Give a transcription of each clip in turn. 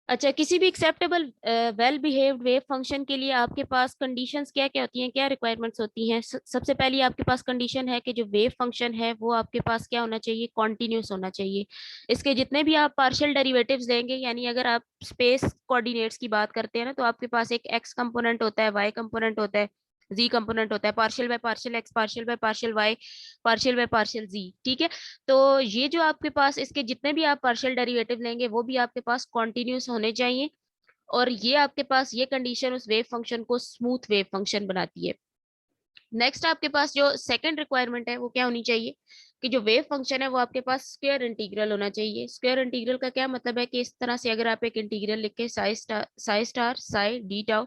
अच्छा, किसी भी acceptable well behaved wave function के लिए आपके पास कंडीशंस क्या क्या होती हैं, क्या रिक्वायरमेंट्स होती हैं? सबसे पहली आपके पास कंडीशन है कि जो वेव फंक्शन है वो आपके पास क्या होना चाहिए, कॉन्टिन्यूस होना चाहिए। इसके जितने भी आप पार्शियल डेरिवेटिव्स लेंगे, यानी अगर आप स्पेस कोऑर्डिनेट्स की बात करते हैं ना, तो आपके पास एक एक्स कंपोनेंट होता है, वाई कंपोनेंट होता है, जी कंपोनेंट होता है, partial by partial X, partial by partial Y, partial by partial Z. ठीक है, तो ये जो आपके पास इसके जितने भी आप पार्शियल डेरिवेटिव लेंगे वो भी आपके पास कॉन्टिन्यूस होने चाहिए। और ये आपके पास ये कंडीशन उस वेव फंक्शन को स्मूथ वेव फंक्शन बनाती है। नेक्स्ट आपके पास जो सेकंड रिक्वायरमेंट है वो क्या होनी चाहिए कि जो वेव फंक्शन है वो आपके पास स्क्वायर इंटीग्रल होना चाहिए। स्क्वायर इंटीग्रल का क्या मतलब है कि इस तरह से अगर आप एक इंटीग्रल लिख के Sai star Sai D tau,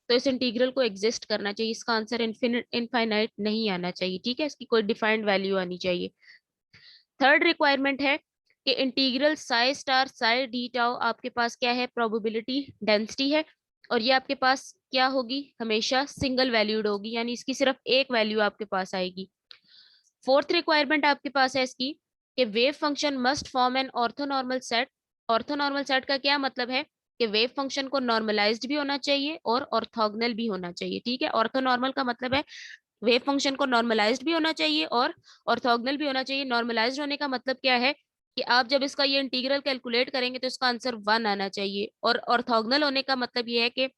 तो इस इंटीग्रल को एग्जिस्ट करना चाहिए, इसका आंसर इनफाइनाइट नहीं आना चाहिए। ठीक है, इसकी कोई डिफाइंड वैल्यू आनी चाहिए। थर्ड रिक्वायरमेंट है कि integral Sai star Sai D tau आपके पास क्या है, प्रोबेबिलिटी डेंसिटी है, और ये आपके पास क्या होगी, हमेशा सिंगल वैल्यूड होगी, यानी इसकी सिर्फ एक वैल्यू आपके पास आएगी। फोर्थ रिक्वायरमेंट आपके पास है इसकी कि wave function must form an orthonormal set. Orthonormal set का क्या मतलब है कि वेव फंक्शन को नॉर्मलाइज्ड भी होना चाहिए और ऑर्थोगोनल भी होना चाहिए। ठीक है, ऑर्थोनॉर्मल का मतलब है वेव फंक्शन को नॉर्मलाइज्ड भी होना चाहिए और ऑर्थोगोनल भी होना चाहिए। नॉर्मलाइज्ड होने का मतलब क्या है कि आप जब इसका ये इंटीग्रल कैलकुलेट करेंगे तो इसका आंसर 1 आना चाहिए, और ऑर्थोगोनल होने का मतलब ये है कि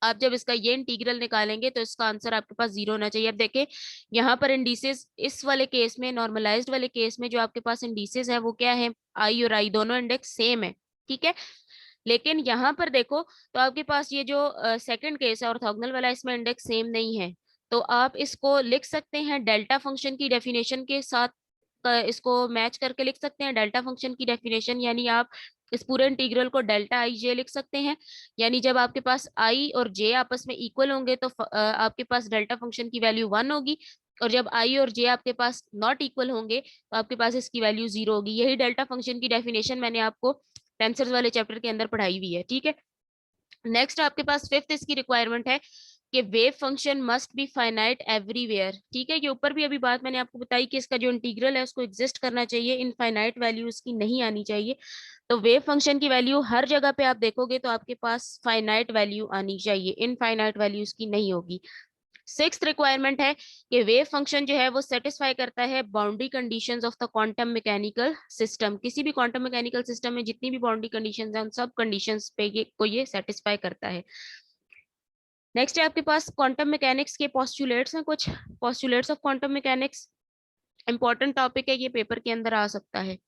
आप जब इसका ये इंटीग्रल निकालेंगे तो इसका आंसर आपके पास 0 होना चाहिए। अब देखें यहाँ पर इंडिसेस, इस वाले केस में, नॉर्मलाइज्ड वाले केस में जो आपके पास इंडिसेस है वो क्या है, आई और आई दोनों इंडेक्स सेम है। ठीक है, लेकिन यहाँ पर देखो तो आपके पास ये जो सेकंड केस है ऑर्थोगोनल वाला, इसमें इंडेक्स सेम नहीं है। तो आप इसको लिख सकते हैं डेल्टा फंक्शन की डेफिनेशन के साथ, इसको मैच करके लिख सकते हैं डेल्टा फंक्शन की डेफिनेशन, यानी आप इस पूरे इंटीग्रल को डेल्टा आई जे लिख सकते हैं। यानी जब आपके पास आई और जे आपस में इक्वल होंगे तो आपके पास डेल्टा फंक्शन की वैल्यू 1 होगी, और जब आई और जे आपके पास नॉट इक्वल होंगे तो आपके पास इसकी वैल्यू 0 होगी। यही डेल्टा फंक्शन की डेफिनेशन मैंने आपको टेंसर्स वाले चैप्टर के अंदर पढ़ाई हुई है। ठीक है, नेक्स्ट आपके पास फिफ्थ इसकी रिक्वायरमेंट है कि wave function must be finite everywhere. ठीक है, ये ऊपर भी अभी बात मैंने आपको बताई कि इसका जो इंटीग्रल है उसको एग्जिस्ट करना चाहिए, इनफाइनाइट वैल्यू उसकी नहीं आनी चाहिए। तो वेव फंक्शन की वैल्यू हर जगह पे आप देखोगे तो आपके पास फाइनाइट वैल्यू आनी चाहिए, इनफाइनाइट वैल्यू उसकी नहीं होगी। सिक्स्थ रिक्वायरमेंट है कि वेव फंक्शन जो है वो सेटिस्फाई करता है boundary conditions of the quantum mechanical system. किसी भी क्वांटम मैकेनिकल सिस्टम में जितनी भी बाउंड्री कंडीशंस हैं उन सब कंडीशंस पे ये सेटिस्फाई करता है। नेक्स्ट है आपके पास क्वांटम मैकेनिक्स के पोस्टुलेट्स हैं, कुछ postulates of quantum mechanics. Important topic है, ये पेपर के अंदर आ सकता है।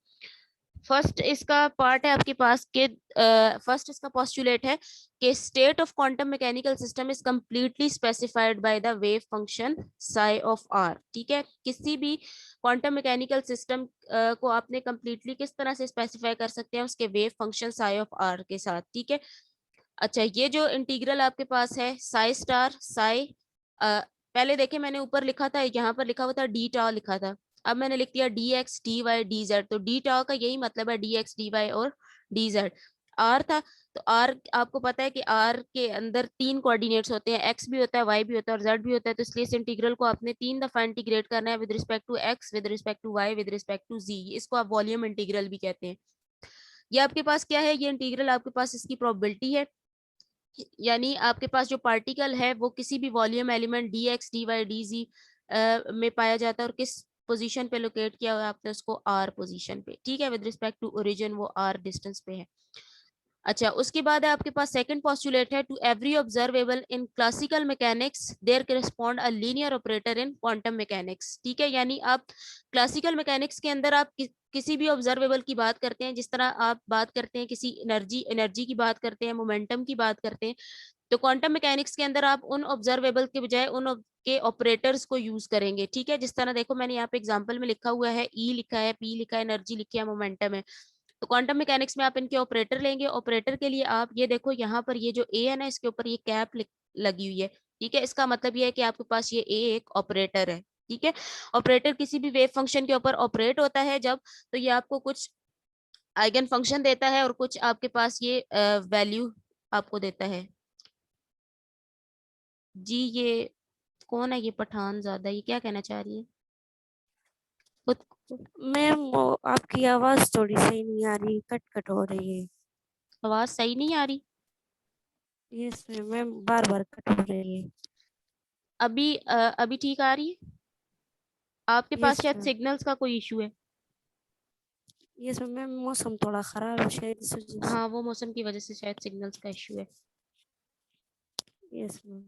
फर्स्ट इसका पार्ट है आपके पास के, फर्स्ट इसका पोस्टुलेट है कि state of quantum mechanical system is completely specified by the wave function psi of R. ठीक है, किसी भी क्वांटम मैकेनिकल सिस्टम को आपने कंप्लीटली किस तरह से स्पेसिफाई कर सकते हैं, उसके wave function psi of R के साथ। ठीक है, अच्छा ये जो इंटीग्रल आपके पास है साई स्टार साई, पहले देखे मैंने ऊपर लिखा था, यहाँ पर लिखा हुआ था डी टाउ लिखा था, अब मैंने लिख दिया D X D Y D Z. तो डी टाउ का यही मतलब है, डी एक्स डी वाई और डी जेड। आर था, तो आर आपको पता है कि आर के अंदर 3 कोऑर्डिनेट्स होते हैं, एक्स भी होता है, वाई भी होता है और जेड भी होता है। तो इसलिए इस इंटीग्रल को आपने 3 दफा इंटीग्रेट करना है, with respect to X, with respect to Y, with respect to Z. इसको आप वॉल्यूम इंटीग्रल भी कहते हैं। ये आपके पास क्या है, ये इंटीग्रल आपके पास इसकी प्रोबेबिलिटी है, यानी आपके पास जो पार्टिकल है वो किसी भी volume element D X D Y D Z में पाया जाता है, और किस पोजीशन पे लोकेट किया हुआ है आपने उसको आर पोजीशन पे। ठीक है, विद रिस्पेक्ट टू ओरिजिन वो आर डिस्टेंस पे है। अच्छा, उसके बाद है आपके पास सेकंड पोस्टुलेट है, to every observable in classical mechanics there correspond a linear operator in quantum mechanics. ठीक है, यानी आप क्लासिकल मैकेनिक्स के अंदर आप किसी भी ऑब्जर्वेबल की बात करते हैं, जिस तरह आप बात करते हैं किसी एनर्जी एनर्जी की बात करते हैं, मोमेंटम की बात करते हैं, तो क्वांटम मैकेनिक्स के अंदर आप उन ऑब्जर्वेबल के बजाय उन के ऑपरेटर्स को यूज करेंगे। ठीक है, जिस तरह देखो मैंने यहाँ पे एग्जांपल में लिखा हुआ है, ई लिखा है, पी लिखा है, एनर्जी लिखी है, मोमेंटम है। तो क्वांटम मैकेनिक्स में आप इनके ऑपरेटर लेंगे। ऑपरेटर के लिए आप ये देखो यहाँ पर ये जो ए है ना, इसके ऊपर ये कैप लगी हुई है। ठीक है, इसका मतलब ये है कि आपके पास ये ए एक ऑपरेटर है। ठीक है, ऑपरेटर किसी भी वेव फंक्शन के ऊपर ऑपरेट होता है जब, तो ये आपको कुछ आइगन फंक्शन देता है और कुछ आपके पास ये वैल्यू आपको देता है। जी ये कौन है, ये पठान ज्यादा, ये क्या कहना चाह रही है खुद? मैम वो आपकी आवाज थोड़ी सही नहीं आ रही, कट कट हो रही है। आवाज सही नहीं आ रही? यस मैम, बार बार कट हो रही है। अभी ठीक आ रही है? आपके पास यस शायद मैम। सिग्नल्स का कोई इशू है। यस मैम, मौसम थोड़ा खराब है शायद इस वजह से। हाँ, वो मौसम की वजह से शायद सिग्नल्स का इशू है। Yes ma'am.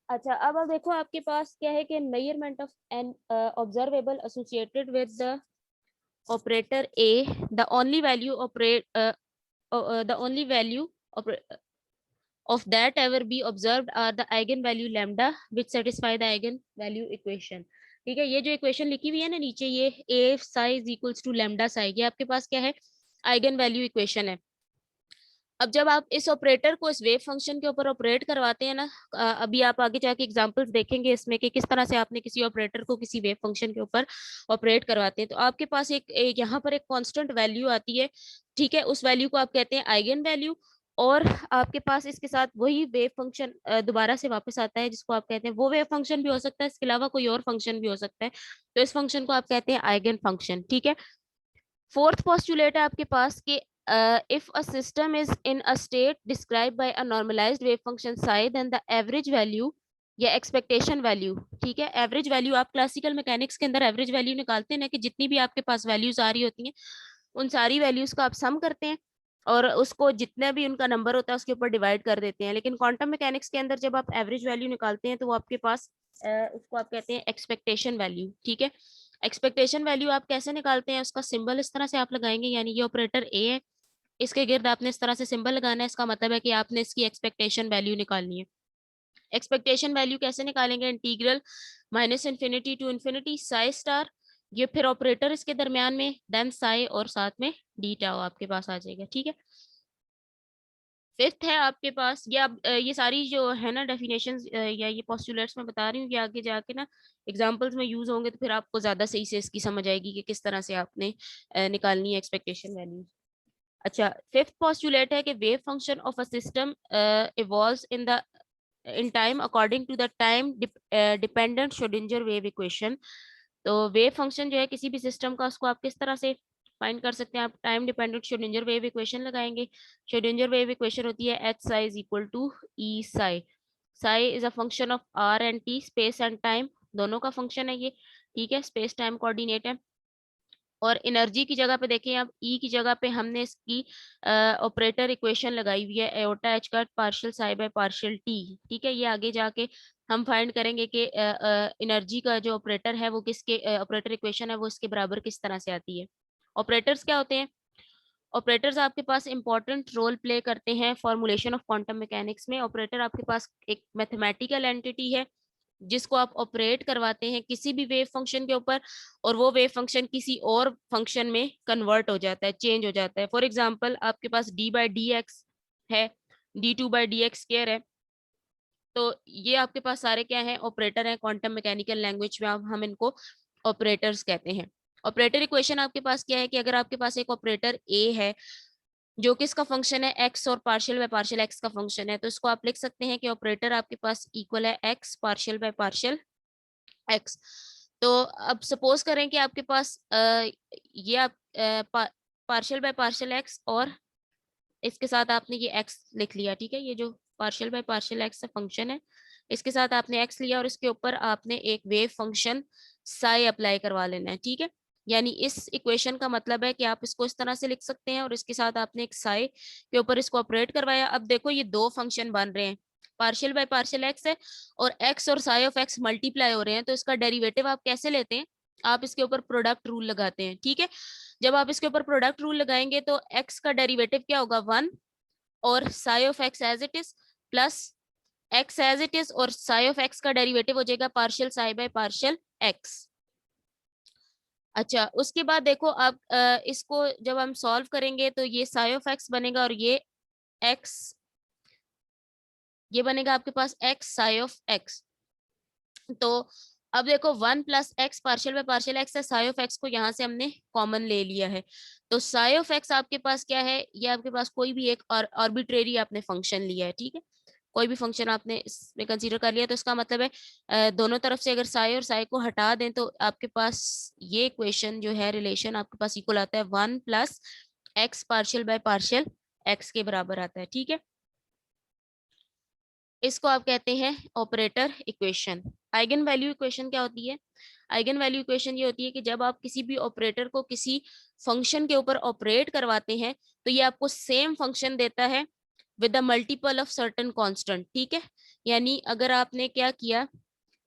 अच्छा, अब देखो आपके पास क्या है कि measurement of an observable associated with the operator A, the only value operate the only value of that ever be observed are the eigen value lambda which satisfy the eigen value equation। ठीक है, ये जो equation लिखी हुई है ना नीचे, ये a psi is equals to lambda psi, ये आपके पास क्या है? आइगन वैल्यू इक्वेशन है। अब जब आप इस ऑपरेटर को इस वेव फंक्शन के ऊपर ऑपरेट करवाते हैं ना, अभी आप आगे जाके एग्जांपल्स देखेंगे इसमें कि किस तरह से आपने किसी ऑपरेटर को किसी वेव फंक्शन के ऊपर ऑपरेट करवाते हैं, तो आपके पास एक यहाँ पर एक कांस्टेंट वैल्यू आती है। ठीक है, उस वैल्यू को आप कहते हैं आइगन वैल्यू। और आपके पास इसके साथ वही वेव फंक्शन दोबारा से वापस आता है, जिसको आप कहते हैं, वो वेव फंक्शन भी हो सकता है, इसके अलावा कोई और फंक्शन भी हो सकता है, तो इस फंक्शन को आप कहते हैं आइगन फंक्शन। ठीक है। फोर्थ पोस्टुलेट है आपके पास कि if a system is in a state described by a normalized wave function psi, then the average value या एक्सपेक्टेशन वैल्यू। ठीक है, एवरेज वैल्यू आप क्लासिकल मैकेनिक्स के अंदर एवरेज वैल्यू निकालते हैं ना, कि जितनी भी आपके पास वैल्यूज आ रही होती हैं उन सारी वैल्यूज का आप सम करते हैं और उसको जितना भी उनका नंबर होता है उसके ऊपर डिवाइड कर देते हैं। लेकिन क्वांटम मैकेनिक्स के अंदर जब आप एवरेज वैल्यू निकालते हैं तो वो आपके पास उसको आप कहते हैं एक्सपेक्टेशन वैल्यू। ठीक है, एक्सपेक्टेशन वैल्यू आप कैसे निकालते हैं? उसका सिंबल इस तरह से आप लगाएंगे, यानी ये ऑपरेटर ए है, इसके गिर्द आपने इस तरह से सिंबल लगाना है, इसका मतलब है कि आपने इसकी एक्सपेक्टेशन वैल्यू निकालनी है। एक्सपेक्टेशन वैल्यू कैसे निकालेंगे? Integral minus infinity to infinity psi star, ये फिर ऑपरेटर इसके दरमियान में, देन साई और साथ में डी टाउ आपके पास आ जाएगा। ठीक है। फिफ्थ है आपके पास ये, अब ये सारी जो है ना डेफिनेशन या ये पोस्टुलेट्स मैं बता रही हूँ, ये आगे जाके ना एग्जांपल्स में यूज होंगे, तो फिर आपको ज्यादा सही से इसकी समझ आएगी कि किस तरह से आपने निकालनी है एक्सपेक्टेशन वैल्यू। अच्छा, फिफ्थ पोस्टुलेट है कि wave function of a system evolves in time according to the time dependent Schrodinger wave equation. तो वेव फंक्शन जो है किसी भी सिस्टम का, उसको आप किस तरह से फाइंड कर सकते हैं? आप time dependent Schrodinger wave equation लगाएंगे। श्रोडिंगर वेव इक्वेशन होती है H psi is equal to E psi. Psi is a function of R and T, space and time दोनों का फंक्शन है ये। ठीक है, स्पेस टाइम कोऑर्डिनेट है। और एनर्जी की जगह पे देखें आप, ई की जगह पे हमने इसकी ऑपरेटर इक्वेशन लगाई हुई है, एओटा एच का partial psi by partial T. ठीक है, ये आगे जाके हम फाइंड करेंगे कि एनर्जी का जो ऑपरेटर है वो किसके, ऑपरेटर इक्वेशन है वो इसके बराबर किस तरह से आती है। ऑपरेटर्स क्या होते हैं? ऑपरेटर्स आपके पास इंपॉर्टेंट रोल प्ले करते हैं फॉर्मुलेशन ऑफ क्वांटम मैकेनिक्स में। ऑपरेटर आपके पास एक मैथमेटिकल एंटिटी है जिसको आप ऑपरेट करवाते हैं किसी भी वेव फंक्शन के ऊपर, और वो वेव फंक्शन किसी और फंक्शन में कन्वर्ट हो जाता है, चेंज हो जाता है। फॉर एग्जाम्पल आपके पास डी बाई डी एक्स है, D two by D x square है, तो ये आपके पास सारे क्या है? ऑपरेटर है। क्वांटम मैकेनिकल लैंग्वेज में हम इनको ऑपरेटर्स कहते हैं। ऑपरेटर इक्वेशन आपके पास क्या है कि अगर आपके पास एक ऑपरेटर ए है जो कि इसका फंक्शन है एक्स और पार्शियल बाय पार्शियल एक्स का फंक्शन है, तो इसको आप लिख सकते हैं कि ऑपरेटर आपके पास इक्वल है x partial by partial x. तो अब सपोज करें कि आपके पास ये आप पार्शियल बाय पार्शियल एक्स और इसके साथ आपने ये एक्स लिख लिया। ठीक है, ये जो partial by partial x function है, इसके साथ आपने एक्स लिया और इसके ऊपर आपने एक वेव फंक्शन साई अप्लाई करवा लेना है। ठीक है, यानी इस इक्वेशन का मतलब है कि आप इसको इस तरह से लिख सकते हैं और इसके साथ आपने एक साई के ऊपर इसको ऑपरेट करवाया। अब देखो ये दो फंक्शन बन रहे हैं, पार्शियल बाय पार्शियल एक्स है और एक्स और साई ऑफ एक्स मल्टीप्लाई हो रहे हैं, तो इसका डेरिवेटिव आप कैसे लेते हैं? आप इसके ऊपर प्रोडक्ट रूल लगाते हैं। ठीक है, जब आप इसके ऊपर प्रोडक्ट रूल लगाएंगे तो एक्स का डेरिवेटिव क्या होगा? 1, और psi of X as it is plus X as it is, और साई ऑफ एक्स का डेरिवेटिव हो जाएगा partial psi by partial X. अच्छा, उसके बाद देखो आप इसको जब हम सॉल्व करेंगे तो ये साई ऑफ एक्स बनेगा और ये एक्स, ये बनेगा आपके पास एक्स साई ऑफ एक्स। तो अब देखो 1 plus x partial by partial X है, साई ऑफ एक्स को यहाँ से हमने कॉमन ले लिया है, तो साई ऑफ एक्स आपके पास क्या है, ये आपके पास कोई भी एक आर्बिट्रेरी आपने फंक्शन लिया है, ठीक है, कोई भी फंक्शन आपने इसमें कंसीडर कर लिया, तो इसका मतलब है दोनों तरफ से अगर साई और साई को हटा दें तो आपके पास ये इक्वेशन जो है, रिलेशन आपके पास इक्वल आता है 1 plus x partial by partial x के बराबर आता है, ठीक है। इसको आप कहते हैं operator equation. Eigen value equation क्या होती है? आइगन वैल्यू इक्वेशन ये होती है कि जब आप किसी भी ऑपरेटर को किसी फंक्शन के ऊपर ऑपरेट करवाते हैं तो ये आपको सेम फंक्शन देता है with the multiple of certain constant, ठीक है। यानी अगर आपने क्या किया,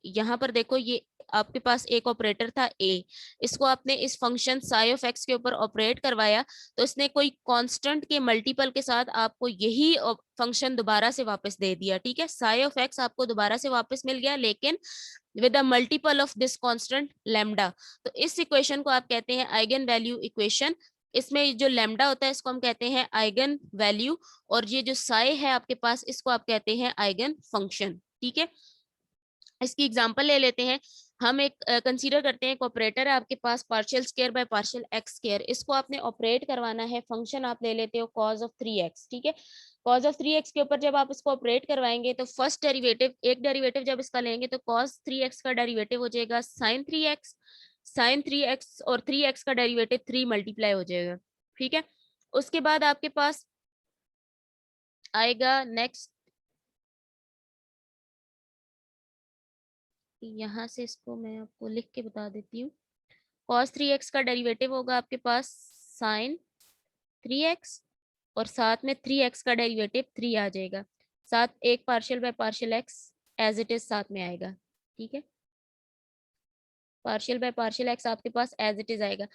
यहाँ पर देखो, ये आपके पास एक ऑपरेटर था ए, इसको आपने इस फंक्शन साई ऑफ एक्स के ऊपर ऑपरेट करवाया, तो इसने कोई कांस्टेंट के मल्टीपल के साथ आपको यही फंक्शन दोबारा से वापस दे दिया, ठीक है। साई ऑफ एक्स आपको दोबारा से वापस मिल गया, लेकिन with a multiple of this constant lambda. तो इस इक्वेशन को आप कहते हैं आइगन वैल्यू इक्वेशन। इसमें जो लैम्डा होता है इसको हम कहते हैं आइगन वैल्यू, और ये जो साई है आपके पास इसको आप कहते हैं आइगन फंक्शन, ठीक है। इसकी एग्जांपल ले लेते हैं। हम एक कंसीडर करते हैं एक ऑपरेटर है आपके पास partial square by partial X square, इसको आपने ऑपरेट करवाना है, फंक्शन आप ले लेते हो cos ऑफ 3x, ठीक है। cos ऑफ 3x के ऊपर जब आप इसको ऑपरेट करवाएंगे तो फर्स्ट डेरिवेटिव, एक डेरिवेटिव जब इसका लेंगे तो cos 3x का डेरिवेटिव हो जाएगा sin 3x, sin 3x और 3x का डेरिवेटिव 3 मल्टीप्लाई हो जाएगा, ठीक है। उसके बाद आपके पास आएगा नेक्स्ट, यहाँ से इसको मैं आपको लिख के बता देती हूँ। cos 3x का डेरिवेटिव होगा आपके पास sin 3x, और साथ में 3x का डेरिवेटिव 3 आ जाएगा, साथ एक partial by partial x as it is साथ में आएगा, ठीक है। पार्शियल बाय पार्शियल x आपके पास एज इट इज आएगा।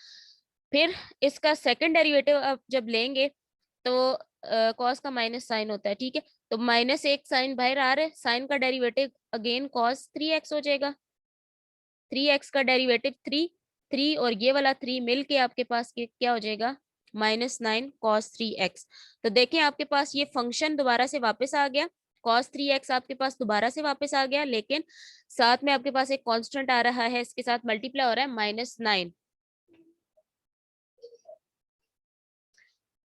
फिर इसका सेकंड डेरिवेटिव आप जब लेंगे तो cos का माइनस साइन होता है, ठीक है, तो माइनस एक साइन बाहर आ रहा है, साइन का डेरिवेटिव अगेन cos 3x हो जाएगा, 3x का डेरिवेटिव 3, 3 और ये वाला 3 मिल के आपके पास क्या हो जाएगा, -9 cos 3x। तो देखें आपके पास ये फंक्शन दोबारा से वापस आ गया, cos 3x आपके पास दोबारा से वापस आ गया, लेकिन साथ में आपके पास एक कांस्टेंट आ रहा है, इसके साथ मल्टीप्लाई हो रहा है -9,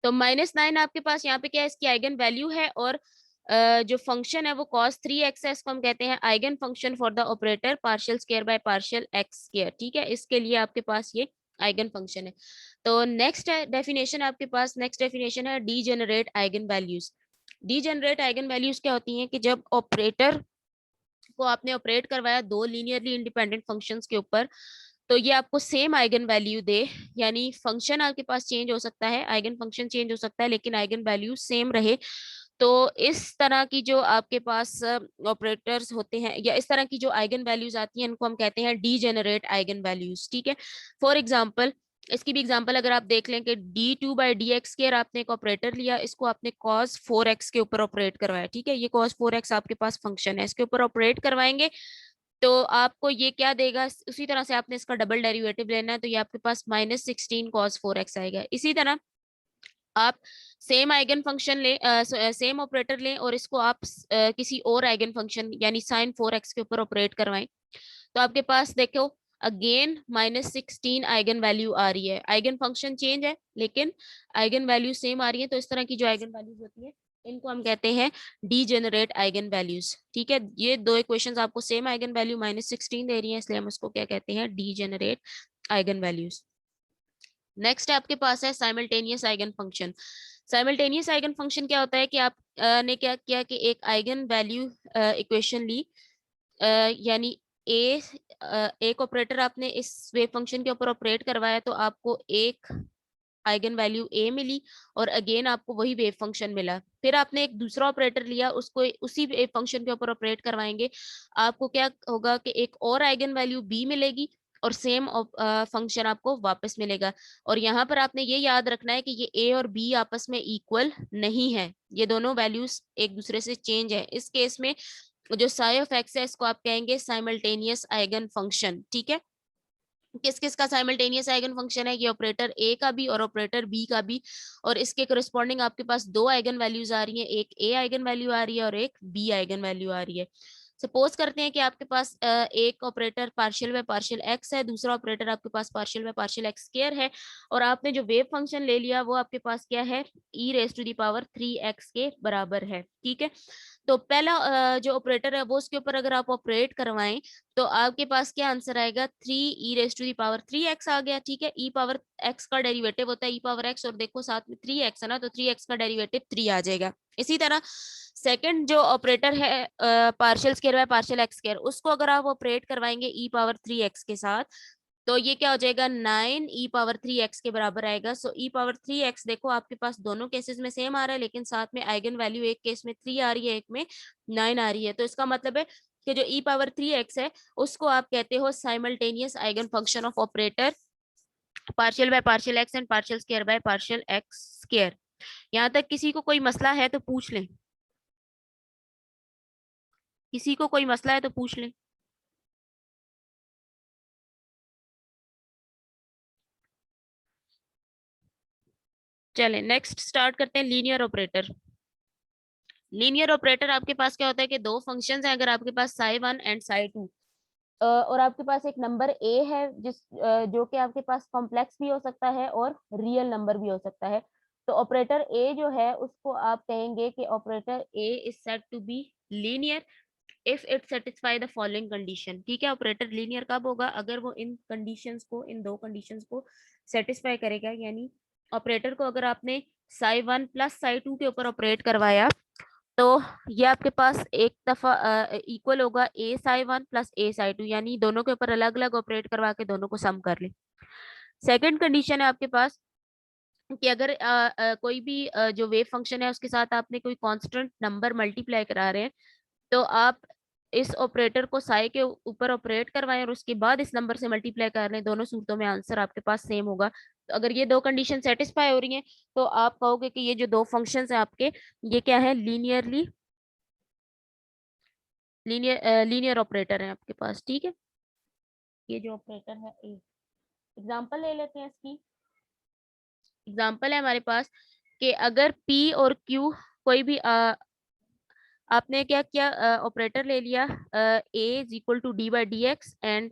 तो -9 आपके पास यहाँ पे क्या है, इसकी आइगन वैल्यू है, और जो फंक्शन है वो cos 3x है, इसको हम कहते हैं eigen function for the operator partial square by partial X square, ठीक है। इसके लिए आपके पास ये आइगन फंक्शन है। तो नेक्स्ट डेफिनेशन आपके पास, नेक्स्ट डेफिनेशन है degenerate eigen values. Degenerate eigen values क्या होती हैं कि जब ऑपरेटर को आपने ऑपरेट करवाया दो लीनियरली इंडिपेंडेंट फंक्शंस के ऊपर, तो ये आपको सेम आइगन वैल्यू दे, यानी फंक्शन आपके पास चेंज हो सकता है, आइगन फंक्शन चेंज हो सकता है, लेकिन आइगन वैल्यू सेम रहे। तो इस तरह की जो आपके पास ऑपरेटर्स होते हैं या इस तरह की जो आइगन वैल्यूज आती हैं इनको हम कहते हैं डीजेनरेट आइगन वैल्यूज, ठीक है। फॉर एग्जांपल, इसकी भी एग्जांपल अगर आप देख लें कि d2 by D x square आपने एक ऑपरेटर लिया, इसको आपने cos 4x के ऊपर ऑपरेट करवाया, ठीक है। ये cos 4x आपके पास फंक्शन है, इसके ऊपर ऑपरेट करवाएंगे तो आपको ये क्या देगा, उसी तरह से आपने इसका डबल डेरिवेटिव लेना है, तो ये आपके पास -16 cos 4x आएगा। इसी तरह आप सेम आइगन फंक्शन ले, सेम ऑपरेटर लें और इसको आप किसी और आइगन फंक्शन यानी sin 4x के ऊपर ऑपरेट करवाएं, तो आपके पास देखो अगेन -16 आइगन वैल्यू आ रही है, आइगन फंक्शन चेंज है लेकिन आइगन वैल्यू सेम आ रही है। तो इस तरह की जो आइगन वैल्यूज होती है इनको हम कहते हैं डीजेनरेट आइगन वैल्यूज, ठीक है। ये दो इक्वेशंस आपको सेम आइगन वैल्यू -16 दे रही है, इसलिए हम उसको क्या कहते हैं, डीजेनरेट आइगन वैल्यूज। नेक्स्ट आपके पास है simultaneous eigen function. Simultaneous eigen function क्या होता है कि आप ने क्या किया कि एक आइगन वैल्यू इक्वेशन ली, यानी ए, एक ऑपरेटर आपने इस वेव फंक्शन के ऊपर ऑपरेट करवाया तो आपको एक आइगन वैल्यू ए मिली, और अगेन आपको वही वेव फंक्शन मिला। फिर आपने एक दूसरा ऑपरेटर लिया, उसको उसी वेव फंक्शन के ऊपर ऑपरेट करवाएंगे, आपको क्या होगा कि एक और आइगन वैल्यू बी मिलेगी और सेम फंक्शन आपको वापस मिलेगा। और यहाँ पर आपने ये याद रखना है कि ये ए और बी आपस में इक्वल नहीं है, ये दोनों वैल्यूज एक दूसरे से चेंज है। इस केस में जो साई ऑफ एक्स है इसको आप कहेंगे साइमल्टेनियस आइगन फंक्शन, ठीक है। किस किस का साइमल्टेनियस आइगन फंक्शन है, ये ऑपरेटर ए का भी और ऑपरेटर बी का भी, और इसके करस्पॉन्डिंग आपके पास दो आइगन वैल्यूज आ रही हैं, एक ए आइगन वैल्यू आ रही है और एक बी आइगन वैल्यू आ रही है। सपोज करते हैं कि आपके पास एक operator partial by partial X है, दूसरा ऑपरेटर आपके पास partial by partial X square है, और आपने जो वेव फंक्शन ले लिया वो आपके पास क्या है, E raise to the power 3x के बराबर है। ठीक है, तो पहला जो ऑपरेटर है वो उसके ऊपर अगर आप ऑपरेट करवाएं तो आपके पास क्या आंसर आएगा, 3e⁻³ आ गया। ठीक है, ई पावर एक्स का डेरिवेटिव होता है ई पावर एक्स, और देखो साथ में 3x है ना, तो 3x का डेरिवेटिव 3 आ जाएगा। इसी तरह सेकंड जो ऑपरेटर है partial square by partial X square, उसको अगर आप ऑपरेट करवाएंगे ई पावर 3x के साथ, तो ये क्या हो जाएगा, 9e⁻³ के बराबर आएगा। सो e⁻³ देखो आपके पास दोनों केसेस में सेम आ रहा है, लेकिन साथ में आइगन वैल्यू एक केस में 3 आ रही है, एक में 9 आ रही है। तो इसका मतलब है कि जो e⁻³ है उसको आप कहते हो simultaneous eigen function of operator partial by partial x and partial square by partial X square. यहाँ तक किसी को कोई मसला है तो पूछ लें, किसी को कोई मसला है तो पूछ लें। चलें नेक्स्ट स्टार्ट करते हैं लीनियर ऑपरेटर। लीनियर ऑपरेटर आपके पास क्या होता है कि दो फंक्शंस हैं, अगर आपके पास साई 1 एंड साई 2, और आपके पास एक नंबर ए है जो कि आपके पास कॉम्प्लेक्स भी हो सकता है और रियल नंबर भी हो सकता है। तो ऑपरेटर ए जो है उसको आप कहेंगे कि operator A is said to be linear if it satisfy the following condition. ठीक है, ऑपरेटर लीनियर कब होगा, अगर वो इन कंडीशंस को, इन दो कंडीशंस को सेटिस्फाई करेगा। यानी ऑपरेटर को अगर आपने साई 1 प्लस साई 2 के ऊपर ऑपरेट करवाया तो ये आपके पास एक दफा इक्वल होगा ए साई 1 प्लस ए साई 2, यानी दोनों के ऊपर अलग अलग ऑपरेट करवा के दोनों को सम कर ले। सेकंड कंडीशन है आपके पास कि अगर कोई भी जो वेव फंक्शन है उसके साथ आपने कोई कांस्टेंट नंबर मल्टीप्लाई करा रहे हैं, तो आप इस ऑपरेटर को साई के ऊपर ऑपरेट करवाएं और उसके बाद इस नंबर से मल्टीप्लाई कर लें, दोनों सूरतों में आंसर आपके पास सेम होगा। तो अगर ये दो कंडीशन सेटिस्फाई हो रही हैं तो आप कहोगे कि ये जो दो फंक्शंस हैं आपके, ये क्या है, लीनियर ऑपरेटर है आपके पास। ठीक है, ये जो ऑपरेटर है ए, एग्जांपल ले लेते हैं इसकी। एग्जांपल है हमारे पास कि अगर पी और क्यू कोई भी आपने क्या किया, ऑपरेटर ले लिया A is equal to D by D X and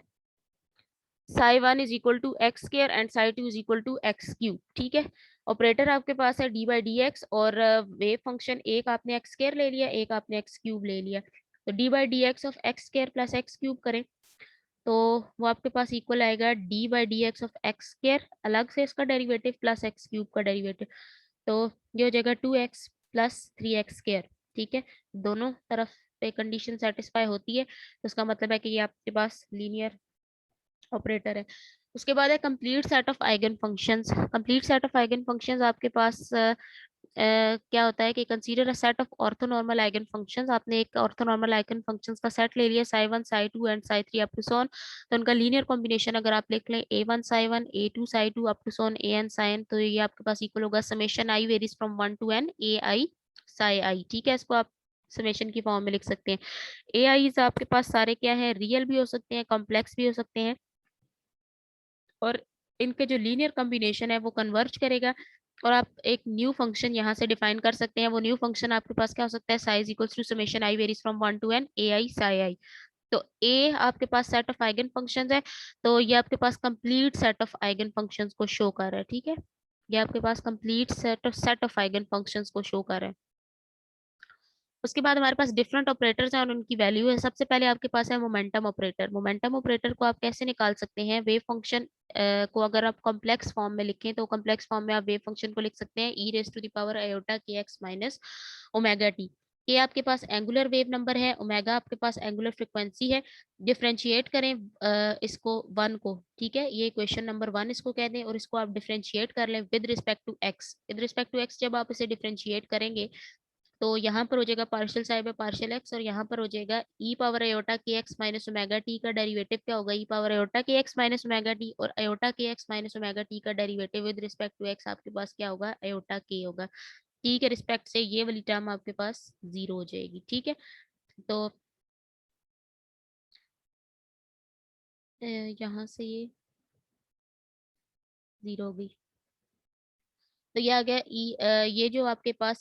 psi 1 is equal to X square and psi 2 is equal to X cube. ठीक है, ऑपरेटर आपके पास है डी बाई डी एक्स, और वेव फंक्शन एक आपने एक्स स्क्वायर ले लिया, एक आपने एक्स क्यूब ले लिया। तो D by D x of x square plus x cube करें तो वो आपके पास इक्वल आएगा D by D x of x square, अलग से इसका डेरिवेटिव प्लस एक्स क्यूब का डेरिवेटिव, तो ये हो जाएगा 2x प्लस 3x स्क्वायर। ठीक है, दोनों तरफ पे कंडीशन सेटिस्फाई होती है, तो इसका मतलब है कि ये आपके पास लीनियर ऑपरेटर है। उसके बाद है complete set of eigen functions. Complete set of eigen functions आपके पास क्या होता है कि consider a set of orthonormal eigen functions. आपने एक ऑर्थोनॉर्मल आइगन फंक्शंस का सेट ले लिया, psi 1 psi 2 and psi 3 up to सोन, तो उनका लीनियर कॉम्बिनेशन अगर आप लिख लें a1 psi 1 a2 psi 2 up to सोन an साइन, तो ये आपके पास इक्वल होगा summation I varies from 1 to n a i psi I. ठीक है, इसको आप समेशन की फॉर्म में लिख सकते हैं। ए आई आपके पास सारे क्या है, रियल भी हो सकते हैं, कॉम्प्लेक्स भी हो सकते हैं, और इनके जो लीनियर कॉम्बिनेशन है वो कन्वर्ज करेगा, और आप एक न्यू फंक्शन यहाँ से डिफाइन कर सकते हैं। वो न्यू फंक्शन आपके पास क्या हो सकता है, psi equals to summation I varies from 1 to n A I psi I. तो ए आपके पास सेट ऑफ आइगन फंक्शंस है, तो ये आपके पास complete set of eigen functions को शो कर रहा है। ठीक है, ये आपके पास complete set of eigen functions को शो कर रहा है। उसके बाद हमारे पास डिफरेंट ऑपरेटर्स हैं और उनकी वैल्यू है। सबसे पहले आपके पास है मोमेंटम ऑपरेटर। मोमेंटम ऑपरेटर को आप कैसे निकाल सकते हैं, वेव फंक्शन को अगर आप कॉम्प्लेक्स फॉर्म में लिखें तो कॉम्प्लेक्स फॉर्म में आप वेव फंक्शन को लिख सकते हैं E raise to the power iota के एक्स माइनस ओमेगा टी। ये आपके पास एंगुलर वेव नंबर है, ओमेगा आपके पास एंगुलर फ्रिक्वेंसी है। डिफरेंशिएट करें इसको 1 को। ठीक है, ये क्वेश्चन नंबर 1 इसको कह दें, और इसको आप डिफरेंशिएट कर लें with respect to X. With respect to X जब आप इसे डिफरेंशिएट करेंगे तो यहाँ पर हो जाएगा partial psi by partial X, और यहाँ पर हो जाएगा ई पावर आयोटा के एक्स माइनस ओमेगा टी का डेरिवेटिव क्या होगा, ई पावर आयोटा के एक्स माइनस ओमेगा टी, और आयोटा के एक्स माइनस ओमेगा टी का derivative with respect to X आपके पास क्या होगा, आयोटा के होगा। टी के रिस्पेक्ट से ये वाली टर्म आपके पास 0 हो जाएगी। ठीक है, तो यहाँ से ये 0 हो गई, तो ये आ गया ई, ये जो आपके पास